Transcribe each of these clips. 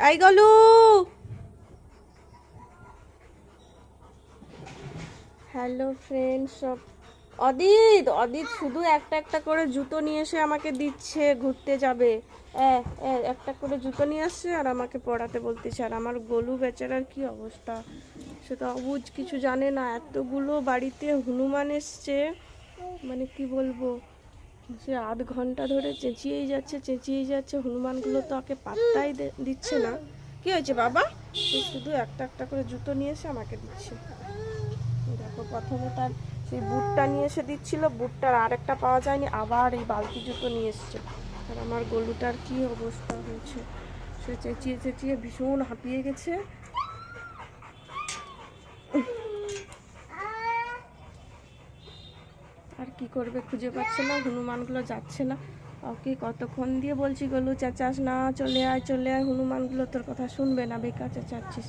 এই গলু, hello friend সব। অদিত অদিত শুধু একটা একটা করে জুতো নিয়ে এসে আমাকে দিচ্ছে, ঘুরতে যাবে। একটা করে জুতো নিয়ে আসছে আর আমাকে পড়াতে বলতেছে। আর আমার গলু বেচারার কি অবস্থা, সে তো অবুঝ কিছু জানে না। এতগুলো বাড়িতে হনুমান এসছে, মানে কি বলবো, সে আধ ঘন্টা ধরে চেঁচিয়েই যাচ্ছে। হনুমানগুলো তো ওকে পাত্তাই দিচ্ছে না। কি হয়েছে বাবা? শুধু একটা একটা করে জুতো নিয়ে এসে আমাকে দিচ্ছে। দেখো, প্রথমে তার সেই বুটটা নিয়ে এসে দিচ্ছিল, বুটটার আর একটা পাওয়া যায়নি, আবার এই বালতি জুতো নিয়ে এসছে। আর আমার গলুটার কি অবস্থা হয়েছে, সে চেঁচিয়ে ভীষণ হাঁপিয়ে গেছে। আর কি করবে, খুঁজে পাচ্ছে না, হনুমানগুলো যাচ্ছে না। ওকে কতক্ষণ দিয়ে বলছি, গলু চেঁচাস না, চলে আয়। হনুমানগুলো তোর কথা শুনবে না, বেকার চেঁচাচ্ছিস।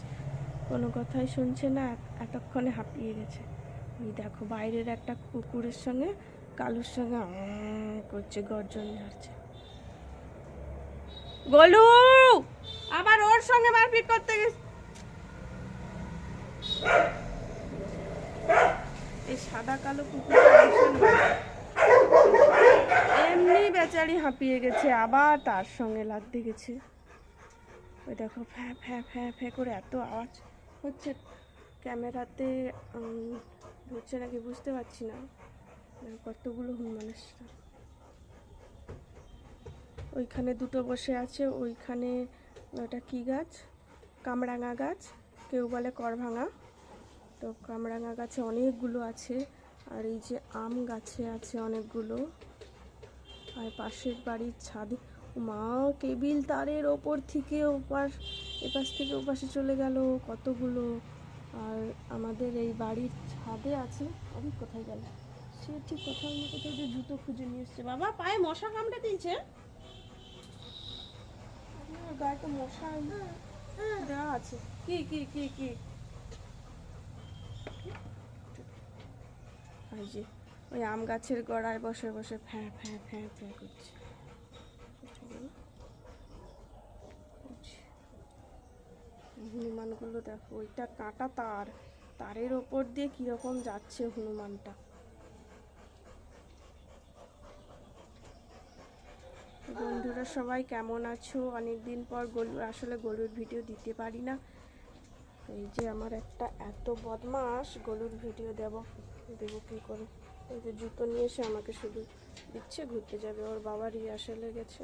কোনো কথাই শুনছে না, এতক্ষণে হাঁপিয়ে গেছে। ওই দেখো, বাইরের একটা কুকুরের সঙ্গে কালুর সঙ্গে করছে, গর্জন ঝাড়ছে। গলু আবার ওর সঙ্গে মারপিট করতে গেছে। এই সাদা কালো কুকুরটা এমনি বেচারি হাঁপিয়ে গেছে, আবার তার সঙ্গে লাগতে গেছে। ওই দেখো, ফ্যাঁ ফ্যাঁ ফ্যাঁ ফ্যাঁ করে এত আওয়াজ হচ্ছে। ক্যামেরাতে হচ্ছে নাকি বুঝতে পারছি না। কতগুলো হনুমান এসছে। ওইখানে দুটো বসে আছে, ওইখানে ওটা কি গাছ, কামরাঙা গাছ, কেউ বলে করভাঙা। তো কামরাঙা গাছে অনেকগুলো আছে, আর এই যে আম গাছে আছে অনেকগুলো। আর পাশের বাড়ির ছাদে, মা, কেবিল তারের ওপর থেকে এপাশ থেকে ওপাশে চলে গেল কতগুলো। আর আমাদের এই বাড়ির ছাদে আছে। আমি কোথায় গেল, সে ঠিক কোথাও না কোথাও যে জুতো খুঁজে নিয়ে এসছে। বাবা, পায়ে মশা কামড়ে দিয়েছে, গায়ে তো মশা দেওয়া আছে। কি কি কি কি এই যে ওই আম গাছের গোড়ায় বসে বসে ফ্যাঁ ফ্যাঁ ফ্যাঁ ফ্যাঁ করছে। হনুমানগুলো দেখো, ওইটা কাটা তারের ওপর দিয়ে কিরকম যাচ্ছে হনুমানটা। বন্ধুরা সবাই কেমন আছো? অনেকদিন পর গলুর ভিডিও দিতে পারি না। এই যে আমার একটা এত বদমাস, গলুর ভিডিও দেবো কী করে। এই যে জুতো নিয়ে এসে আমাকে শুধু দিচ্ছে, ঘুরতে যাবে, ওর বাবা রিহার্সালে গেছে।